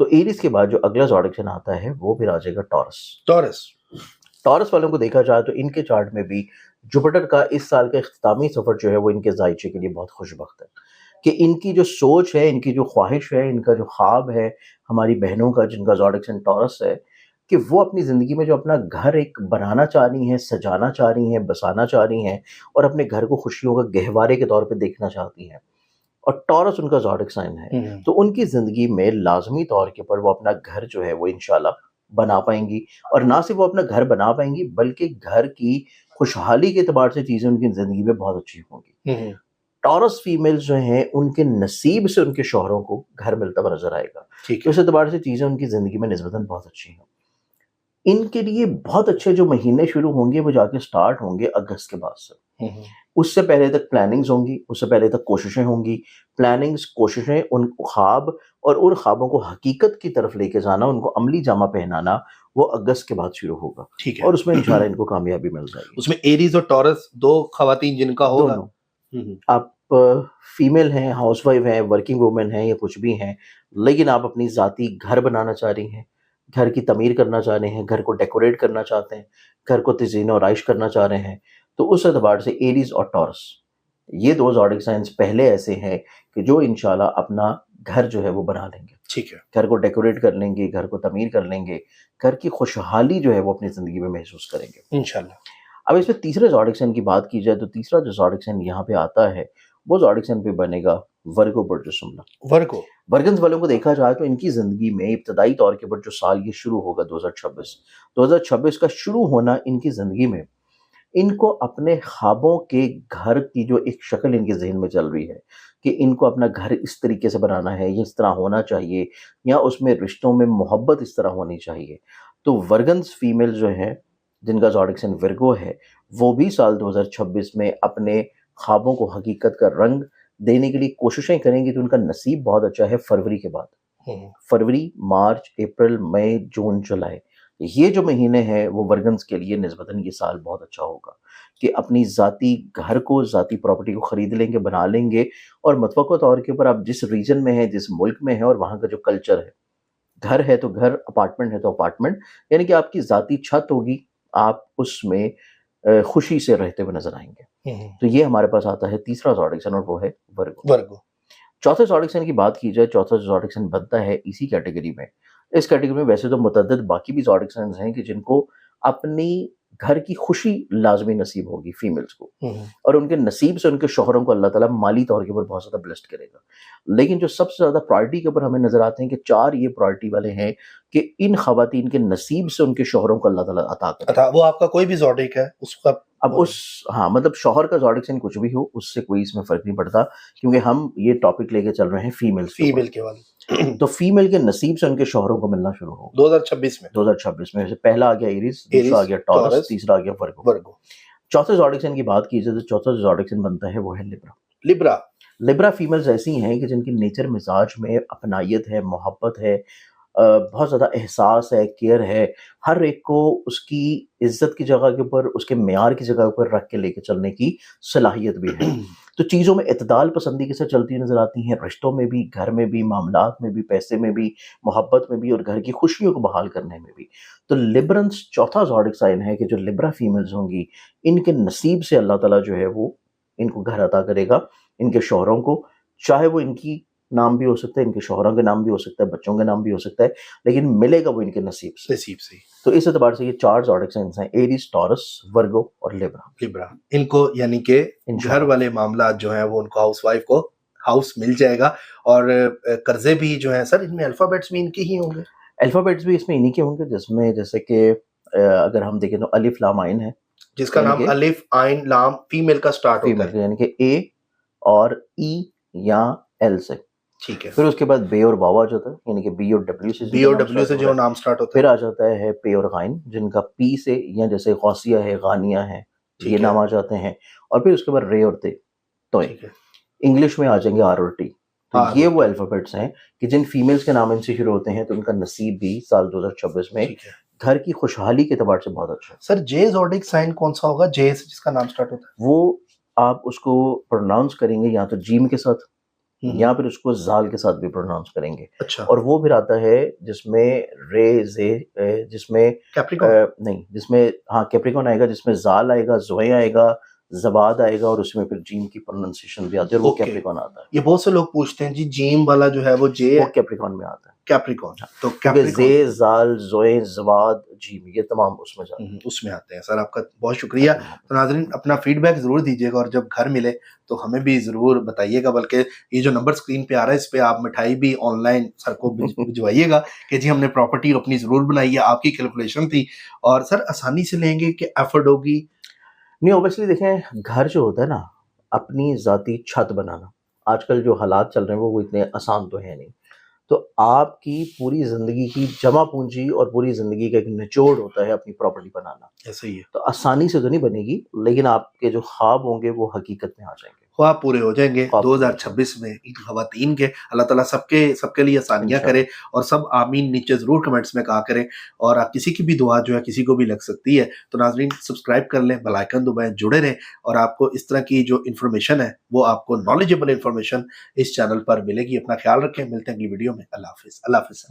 تو ایریز کے بعد جو اگلا زوڈک سائن آتا ہے وہ پھر آ جائے گا ٹورس. ٹورس والوں کو دیکھا جائے تو ان کے چارٹ میں بھی جوپیٹر کا اس سال کا اختتامی سفر جو ہے وہ ان کے ذائچے کے لیے بہت خوش بخت ہے کہ ان کی جو سوچ ہے، ان کی جو خواہش ہے، ان کا جو خواب ہے ہماری بہنوں کا جن کا زوڈک سائن ٹورس ہے، کہ وہ اپنی زندگی میں جو اپنا گھر ایک بنانا چاہ رہی ہیں، سجانا چاہ رہی ہیں، بسانا چاہ رہی ہیں اور اپنے گھر کو خوشیوں کا گہوارے کے طور پہ دیکھنا چاہتی ہیں، اور ٹورس ان کا زوڈک سائن ہے، تو ان کی زندگی میں لازمی طور کے پر وہ اپنا گھر جو ہے وہ انشاءاللہ بنا پائیں گی. اور نہ صرف وہ اپنا گھر بنا پائیں گی بلکہ گھر کی خوشحالی کے اعتبار سے چیزیں ان کی زندگی میں بہت اچھی ہوں گی. ٹورس فیمیل جو ہیں ان کے نصیب سے ان کے شوہروں کو گھر ملتا ہوا نظر آئے گا، تو اس اعتبار سے چیزیں ان کی زندگی میں نسبتاً بہت اچھی ہیں. ان کے لیے بہت اچھے جو مہینے شروع ہوں گے وہ جا کے سٹارٹ ہوں گے اگست کے بعد سے. اس سے پہلے تک پلاننگز ہوں گی، اس سے پہلے تک کوششیں ہوں گی. پلاننگز، کوششیں، ان خواب اور ان خوابوں کو حقیقت کی طرف لے کے جانا، ان کو عملی جامہ پہنانا، وہ اگست کے بعد شروع ہوگا. ٹھیک ہے. اور اس میں انشاءاللہ ان کو کامیابی مل جائے گی. اس میں ایریز اور ٹورس دو خواتین جن کا ہوگا. دونوں آپ فیمیل ہیں، ہاؤس وائف ہیں، ورکنگ وومن ہیں یا کچھ بھی ہیں، لیکن آپ اپنی ذاتی گھر بنانا چاہ رہی ہیں، گھر کی تعمیر کرنا چاہ رہے ہیں، گھر کو ڈیکوریٹ کرنا چاہتے ہیں، گھر کو تزئین و آرائش کرنا چاہ رہے ہیں، تو اس اعتبار سے ایریز اور ٹورس یہ دو زوڈک سائنس پہلے ایسے ہیں کہ جو انشاءاللہ اپنا گھر جو ہے وہ بنا لیں گے. ٹھیک ہے. گھر کو ڈیکوریٹ کر لیں گے، گھر کو تعمیر کر لیں گے، گھر کی خوشحالی جو ہے وہ اپنی زندگی میں محسوس کریں گے انشاءاللہ. اب اس میں تیسرے زوڈک سائن کی بات کی جائے تو تیسرا جو زوڈک سائن یہاں پہ آتا ہے وہ زوڈک سائن پہ بنے گا ورگو برج السمنہ. ورگنز والوں کو دیکھا جائے تو ان کی زندگی میں ابتدائی طور کے پر جو سال یہ شروع ہوگا 2026 کا شروع ہونا ان کی زندگی میں ان کو اپنے خوابوں کے گھر کی جو ایک شکل ان کے ذہن میں چل رہی ہے کہ ان کو اپنا گھر اس طریقے سے بنانا ہے، یہ اس طرح ہونا چاہیے، یا اس میں رشتوں میں محبت اس طرح ہونی چاہیے. تو ورگنز فیمیل جو ہیں جن کا زوڈک سائن ورگو ہے وہ بھی سال 2026 میں اپنے خوابوں کو حقیقت کا رنگ دینے کے لیے کوششیں کریں گی. تو ان کا نصیب بہت اچھا ہے فروری کے بعد. فروری، مارچ، اپریل، مئی، جون، جولائی، یہ جو مہینے ہیں وہ ورگنز کے لیے نسبتاً یہ سال بہت اچھا ہوگا کہ اپنی ذاتی گھر کو، ذاتی پراپرٹی کو خرید لیں گے، بنا لیں گے. اور متوقع طور کے اوپر آپ جس ریجن میں ہیں، جس ملک میں ہیں اور وہاں کا جو کلچر ہے، گھر ہے تو گھر، اپارٹمنٹ ہے تو اپارٹمنٹ، یعنی کہ آپ کی ذاتی چھت ہوگی، آپ اس میں خوشی سے رہتے ہوئے نظر آئیں گے. تو یہ ہمارے پاس آتا ہے تیسرا زوڈک سائن اور وہ ہے ورگو. چوتھے زوڈک سائن کی بات کی جائے، چوتھا زوڈک سائن بنتا ہے اسی کیٹیگری میں. اس کیٹیگری میں ویسے تو متعدد باقی بھی زوڈک سائنز ہیں کہ جن کو اپنی گھر کی خوشی لازمی نصیب ہوگی فیمیلز کو، اور ان کے نصیب سے ان کے شوہروں کو اللہ تعالیٰ مالی طور کے اوپر بہت زیادہ بلیسڈ کرے گا. لیکن جو سب سے زیادہ پرائرٹی کے اوپر ہمیں نظر آتے ہیں کہ چار یہ پرائرٹی والے ہیں کہ ان خواتین کے نصیب سے ان کے شوہروں کو اللہ تعالیٰ عطا کرے گا. وہ آپ کا کوئی بھی زوڈک ہے اس کا اب اس مطلب شوہر کا زوڈک سائن کچھ بھی ہو اس سے کوئی اس میں فرق نہیں پڑتا، کیونکہ ہم یہ ٹاپک لے کے چل رہے ہیں فیمیل کے والے. تو فیمیل کے نصیب سے ان کے شوہروں کو ملنا شروع ہو 2026 میں. پہلا آ گیا ایریز، دوسرا آ گیا ٹورس، تیسرا آ گیا ورگو. چوتھے زوڈک سائن کی بات کی جائے تو چوتھا جو زوڈک سائن بنتا ہے وہ ہے لبرا. فیمیلز ایسی ہیں کہ جن کی نیچر مزاج میں اپنائیت ہے، محبت ہے، بہت زیادہ احساس ہے، کیئر ہے، ہر ایک کو اس کی عزت کی جگہ کے اوپر، اس کے معیار کی جگہ پر رکھ کے لے کے چلنے کی صلاحیت بھی ہے. تو چیزوں میں اعتدال پسندی کے ساتھ چلتی نظر آتی ہیں، رشتوں میں بھی، گھر میں بھی، معاملات میں بھی، پیسے میں بھی، محبت میں بھی، اور گھر کی خوشیوں کو بحال کرنے میں بھی. تو لبرنس چوتھا زوڈک سائن ہے کہ جو لبرا فیمیلز ہوں گی ان کے نصیب سے اللہ تعالیٰ جو ہے وہ ان کو گھر عطا کرے گا، ان کے شوہروں کو، چاہے وہ ان کی نام بھی ہو سکتا ہے، ان کے شوہروں کے نام بھی ہو سکتا ہے، بچوں کے نام بھی ہو سکتا ہے، لیکن ملے گا وہ ان کے نصیب سے. تو اس اعتبار سے یہ چار زوڈک سائنس ہیں، ایریز، ٹورس، ورگو اور لبرا. ان کو یعنی کہ گھر والے معاملات جو ہیں وہ ان کو ہاؤس وائف کو ہاؤس مل جائے گا. اور قرضے بھی جو ہیں سر ان میں الفابیٹس بھی ان کے ہی ہوں گے؟ الفابیٹس بھی اس میں انہی کے ہوں گے، جس میں جیسے کہ اگر ہم دیکھیں تو الف لام عین ہے، جس کا نام الف عین لام فیمیل کا سٹارٹ ہوتا ہے، یعنی کہ اے اور ای یا ایل سے. ٹھیک ہے. پھر اس کے بعد بے اور واو آ جاتا ہے، یعنی کہ بی اور ڈبلیو سے جو نام سٹارٹ ہوتا ہے. پھر آ جاتا ہے پے اور غائن، جن کا پی سے، یا جیسے غوثیہ ہے، غانیہ ہے، یہ نام آ جاتے ہیں. اور پھر اس کے بعد رے اور تے، تو انگلش میں آ جائیں گے آر اور ٹی. تو یہ وہ الفابیٹس ہیں کہ جن فیمیلز کے نام ان سے شروع ہوتے ہیں، تو ان کا نصیب بھی سال 2026 میں گھر کی خوشحالی کے اعتبار سے بہت اچھا ہے. سر جے زوڈک سائن کون سا ہوگا، جے سے جس کا نام سٹارٹ ہوتا ہے؟ وہ آپ اس کو پروناؤنس کریں گے یا تو جیم کے ساتھ یہاں پھر اس کو زال کے ساتھ بھی پروناؤنس کریں گے. اچھا اور وہ پھر آتا ہے جس میں رے زے جس میں کیپریکون نہیں جس میں ہاں کیپریکون آئے گا, جس میں زال آئے گا, زوئے آئے گا, زباد آئے گا, اور اس میں پھر جیم کی پروننسیشن بھی آتی ہے, اور وہ اوکے. کیپریکون آتا ہے. یہ بہت سے لوگ پوچھتے ہیں جی جیم والا جو ہے وہ جے وہ کیپریکون میں آتا ہے, کیپریکون, تو کیونکہ کیپریکون زے زال زوئے زباد جیم یہ تمام اس میں جاتے ہیں. اس میں آتے ہیں. سر آپ کا بہت شکریہ. تو ناظرین اپنا فیڈ بیک ضرور دیجیے گا, اور جب گھر ملے تو ہمیں بھی ضرور بتائیے گا, بلکہ یہ جو نمبر اسکرین پہ آ رہا ہے اس پہ آپ مٹھائی بھی آن لائن سر کو بھجوائیے گا کہ جی ہم نے پراپرٹی اپنی ضرور بنائی ہے, آپ کی کیلکولیشن تھی. اور سر آسانی سے لیں گے کہ ایفرڈ ہوگی؟ نہیں اوبیسلی دیکھیں, گھر جو ہوتا ہے نا, اپنی ذاتی چھت بنانا, آج کل جو حالات چل رہے ہیں وہ اتنے آسان تو ہے نہیں. تو آپ کی پوری زندگی کی جمع پونجی اور پوری زندگی کا ایک نچوڑ ہوتا ہے اپنی پراپرٹی بنانا. ایسا ہی ہے, تو آسانی سے تو نہیں بنے گی, لیکن آپ کے جو خواب ہوں گے وہ حقیقت میں آ جائیں گے, خواب پورے ہو جائیں گے خواب پورے ہو 2026 میں ان خواتین کے. اللہ تعالیٰ سب کے لیے آسانیاں کرے, اور سب آمین نیچے ضرور کمنٹس میں کہا کریں. اور آپ کسی کی بھی دعا جو ہے کسی کو بھی لگ سکتی ہے. تو ناظرین سبسکرائب کر لیں, بیل آئیکن دبائیں, جڑے رہیں, اور آپ کو اس طرح کی جو انفارمیشن ہے وہ آپ کو نالجیبل انفارمیشن اس چینل پر ملے گی. اپنا خیال رکھیں, ملتے ہیں اگلی ویڈیو میں. اللہ حافظ. اللہ حافظ.